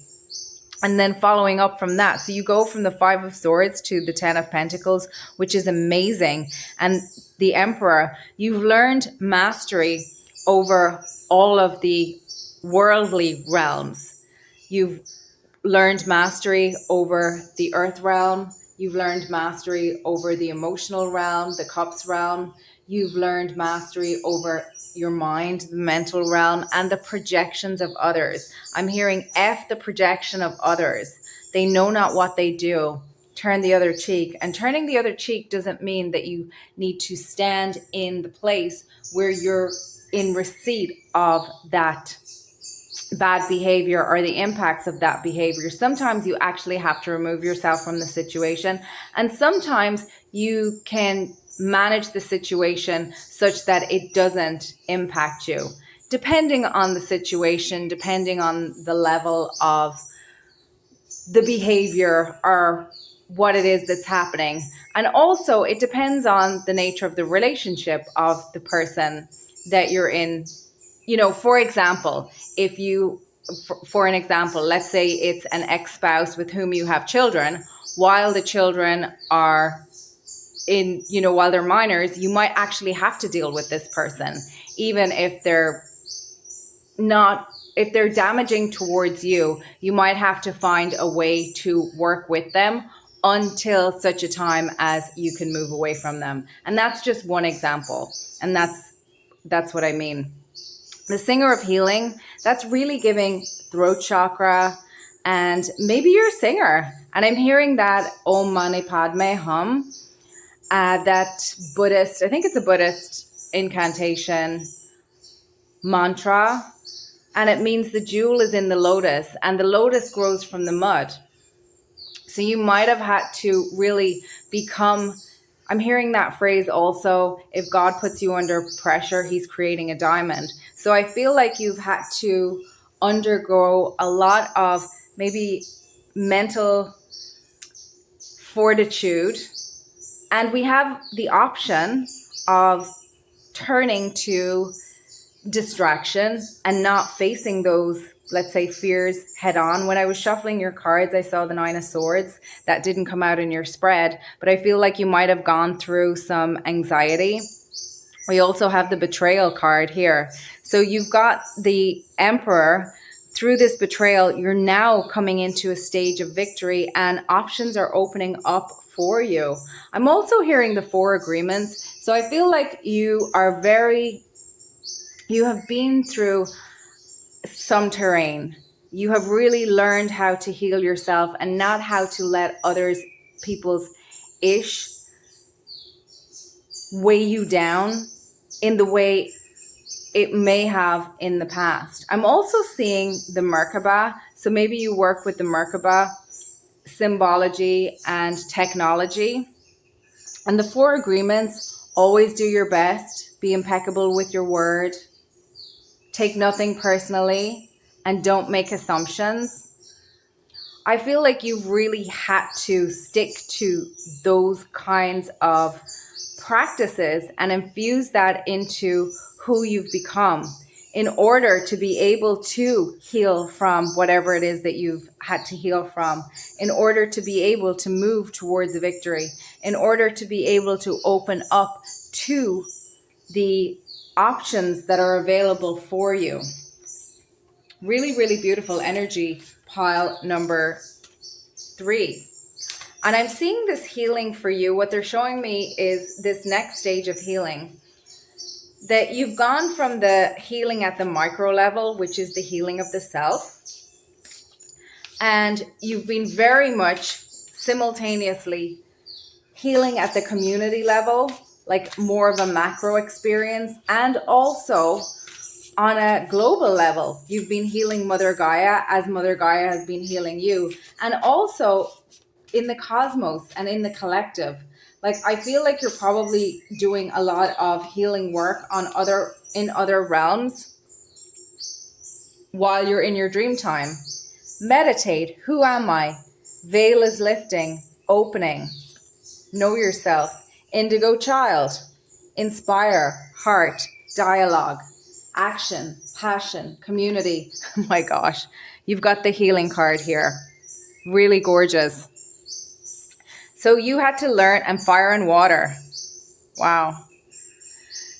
Speaker 1: And then following up from that, so you go from the 5 of Swords to the 10 of Pentacles, which is amazing. And the Emperor, you've learned mastery over all of the worldly realms. You've learned mastery over the earth realm. You've learned mastery over the emotional realm, the cups realm. You've learned mastery over your mind, the mental realm, and the projections of others. I'm hearing F, the projection of others. They know not what they do. Turn the other cheek. And turning the other cheek doesn't mean that you need to stand in the place where you're in receipt of that bad behavior or the impacts of that behavior. Sometimes you actually have to remove yourself from the situation, and sometimes you can manage the situation such that it doesn't impact you, depending on the situation, depending on the level of the behavior or what it is that's happening. And also it depends on the nature of the relationship of the person that you're in. You know, for example, if you, for an example, let's say it's an ex-spouse with whom you have children. While the children are in, you know, while they're minors, you might actually have to deal with this person, even if they're not, if they're damaging towards you, you might have to find a way to work with them until such a time as you can move away from them. And that's just one example. And that's what I mean. The singer of healing, that's really giving throat chakra, and maybe you're a singer. And I'm hearing that Om Mani Padme Hum, that Buddhist, I think it's a Buddhist incantation mantra. And it means the jewel is in the lotus, and the lotus grows from the mud. So you might have had to really become, I'm hearing that phrase also, if God puts you under pressure, he's creating a diamond. So I feel like you've had to undergo a lot of maybe mental fortitude. And we have the option of turning to distraction and not facing those, let's say, fears head on. When I was shuffling your cards, I saw the Nine of Swords. That didn't come out in your spread, but I feel like you might have gone through some anxiety. We also have the betrayal card here. So you've got the Emperor. Through this betrayal, you're now coming into a stage of victory, and options are opening up for you. I'm also hearing the Four Agreements. So I feel like you have been through some terrain. You have really learned how to heal yourself and not how to let people's ish weigh you down in the way it may have in the past. I'm also seeing the Merkaba. So maybe you work with the Merkaba symbology and technology. And the Four Agreements: always do your best, be impeccable with your word, take nothing personally, and don't make assumptions. I feel like you've really had to stick to those kinds of practices and infuse that into who you've become in order to be able to heal from whatever it is that you've had to heal from, in order to be able to move towards victory, in order to be able to open up to the options that are available for you. Really, really beautiful energy, pile number 3. And I'm seeing this healing for you. What they're showing me is this next stage of healing, that you've gone from the healing at the micro level, which is the healing of the self, and you've been very much simultaneously healing at the community level, like more of a macro experience, and also on a global level. You've been healing Mother Gaia as Mother Gaia has been healing you, and also in the cosmos and in the collective. Like, I feel like you're probably doing a lot of healing work in other realms while you're in your dream time. Meditate. Who am I? Veil is lifting, opening. Know yourself. Indigo child. Inspire. Heart. Dialogue. Action. Passion. Community. Oh my gosh. You've got the healing card here. Really gorgeous. So you had to learn, and fire and water. Wow.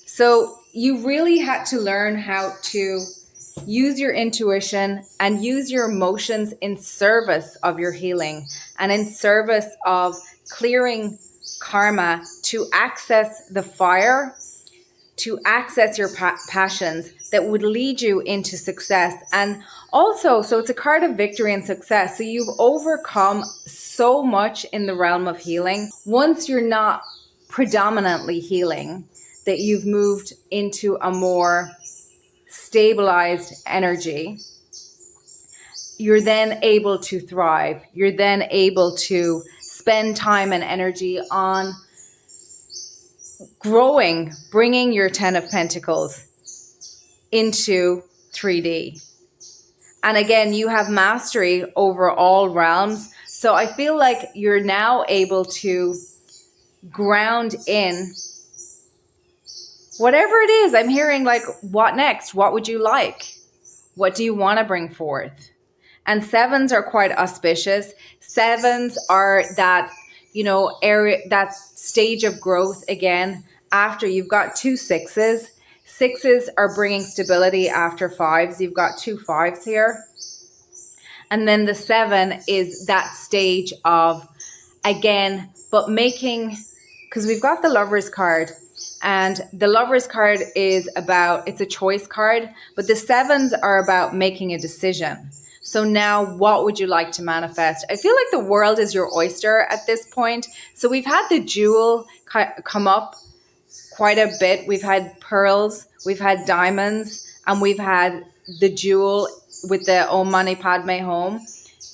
Speaker 1: So you really had to learn how to Use your intuition and use your emotions in service of your healing and in service of clearing karma to access the fire, to access your passions that would lead you into success. And also, so it's a card of victory and success. So you've overcome so much in the realm of healing. Once you're not predominantly healing, that you've moved into a more stabilized energy, you're then able to thrive. You're then able to spend time and energy on growing, bringing your 10 of Pentacles into 3D. And again, you have mastery over all realms. So I feel like you're now able to ground in whatever it is. I'm hearing like, what next? What would you like? What do you want to bring forth? And sevens are quite auspicious. Sevens are that, area, that stage of growth again, after you've got 2 sixes. Sixes are bringing stability after fives. You've got 2 fives here. And then the 7 is that stage of, again, but making, because we've got the Lover's card. And the Lover's card is about, it's a choice card, but the 7s are about making a decision. So now what would you like to manifest? I feel like the world is your oyster at this point. So we've had the jewel come up quite a bit. We've had pearls, we've had diamonds, and we've had the jewel with the Om Mani Padme Hum.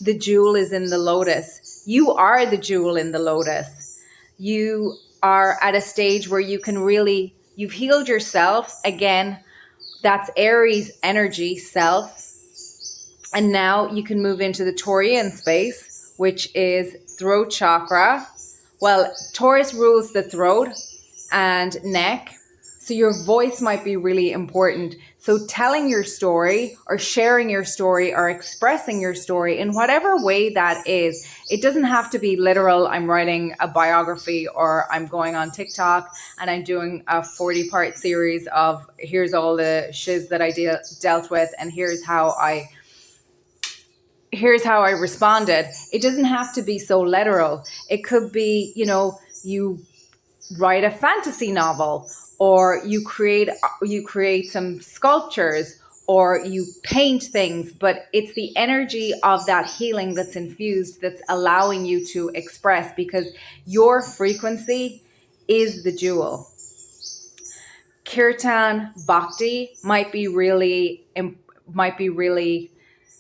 Speaker 1: The jewel is in the lotus. You are the jewel in the lotus. You are at a stage where you can really, you've healed yourself. Again, that's Aries energy, self. And now you can move into the Taurian space, which is throat chakra. Well, Taurus rules the throat and neck. So your voice might be really important. So telling your story or sharing your story or expressing your story in whatever way that is, it doesn't have to be literal. I'm writing a biography, or I'm going on TikTok and I'm doing a 40-part series of here's all the shiz that I dealt with and here's how I responded. It doesn't have to be so literal. It could be, you write a fantasy novel, or you create some sculptures, or you paint things, but it's the energy of that healing that's infused, that's allowing you to express, because your frequency is the jewel. Kirtan Bhakti might be really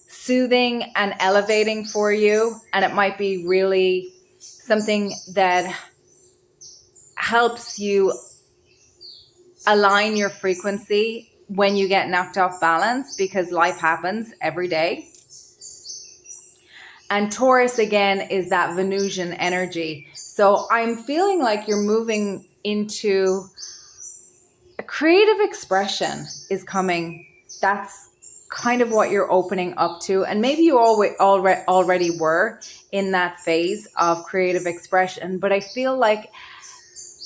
Speaker 1: soothing and elevating for you, and it might be really something that helps you align your frequency when you get knocked off balance, because life happens every day. And Taurus again is that Venusian energy. So I'm feeling like you're moving into a creative expression is coming. That's kind of what you're opening up to. And maybe you already were in that phase of creative expression, but I feel like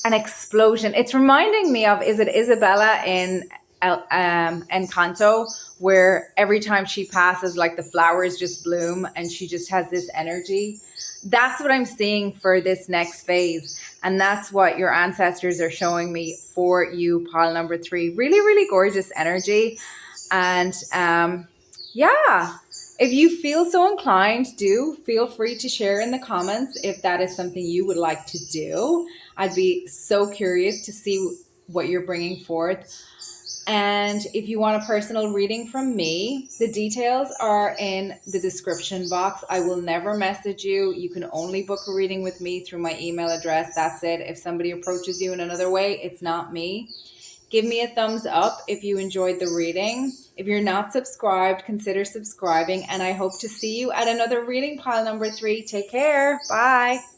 Speaker 1: an explosion. It's reminding me of, is it Isabella in Encanto, where every time she passes, like the flowers just bloom and she just has this energy? That's what I'm seeing for this next phase. And that's what your ancestors are showing me for you, pile number 3. Really, really gorgeous energy. And yeah, if you feel so inclined, do feel free to share in the comments if that is something you would like to do. I'd be so curious to see what you're bringing forth. And if you want a personal reading from me, the details are in the description box. I will never message you. You can only book a reading with me through my email address. That's it. If somebody approaches you in another way, it's not me. Give me a thumbs up if you enjoyed the reading. If you're not subscribed, consider subscribing. And I hope to see you at another reading, pile number 3. Take care. Bye.